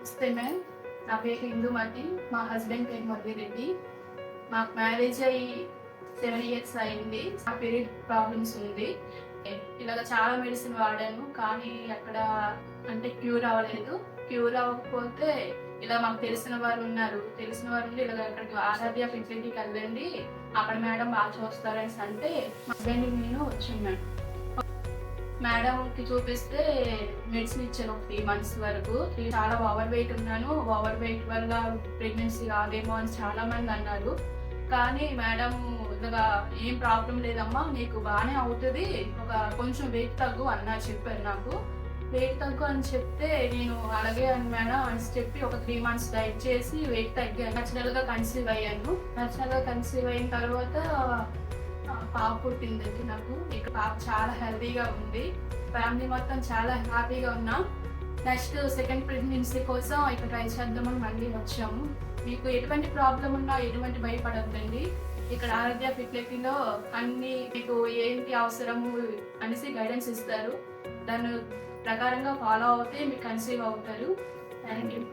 నమస్తే మ్యామ్. నా పేరు ఇందుమతి. మా హస్బెండ్ పేరు మధురెడ్డి. మాకు మ్యారేజ్ అయ్యి 7 ఇయర్స్ అయింది. నా పీరియడ్ ప్రాబ్లమ్స్ ఉంది. ఇలాగ చాలా మెడిసిన్ వాడాను, కానీ అక్కడ అంటే క్యూర్ అవ్వలేదు. క్యూర్ అవ్వకపోతే ఇలా మాకు తెలిసిన వారు ఉన్నారు. తెలిసిన వారు ఉండి ఇలాగ అక్కడికి ఆరాధ్య ఫెసిలిటీకి వెళ్ళండి, అక్కడ మేడం బాగా చూస్తారని అంటే మా హస్బెండ్ నేను వచ్చాను మ్యామ్. మేడంకి చూపిస్తే మెడిసిన్ ఇచ్చాను ఒక 3 మంత్స్ వరకు. చాలా ఓవర్ వెయిట్ ఉన్నాను. ఓవర్ వెయిట్ వల్ల ప్రెగ్నెన్సీ కాదేమో అని చాలా మంది అన్నారు. కానీ మేడం ఇలాగా ఏం ప్రాబ్లం లేదమ్మా, నీకు బాగానే అవుతుంది, ఒక కొంచెం వెయిట్ తగ్గు అన్నారు, చెప్పారు నాకు. వెయిట్ తగ్గు అని చెప్తే నేను అలాగే అని మేడం అని చెప్పి ఒక 3 మంత్స్ డైట్ చేసి వెయిట్ తగ్గాను. నచ్చినల్గా కన్సీవ్ అయ్యాను. నచ్చినల్గా కన్సీవ్ అయిన తర్వాత పాప పుట్టిందండి నాకు. ఇక పాప చాలా హెల్తీగా ఉంది. ఫ్యామిలీ మొత్తం చాలా హ్యాపీగా ఉన్నాం. నెక్స్ట్ సెకండ్ ప్రెగ్నెన్సీ కోసం ఇక ట్రై చేద్దామని మళ్ళీ వచ్చాము. మీకు ఎటువంటి ప్రాబ్లం ఉన్నా ఎటువంటి భయపడద్దండి. ఇక్కడ ఆరోగ్య ఫెసిలిటీలో అన్ని మీకు ఏంటి అవసరము అనేసి గైడెన్స్ ఇస్తారు. దాని ప్రకారంగా ఫాలో అవుతే మీకు కన్సీవ్ అవుతారు. Thank you.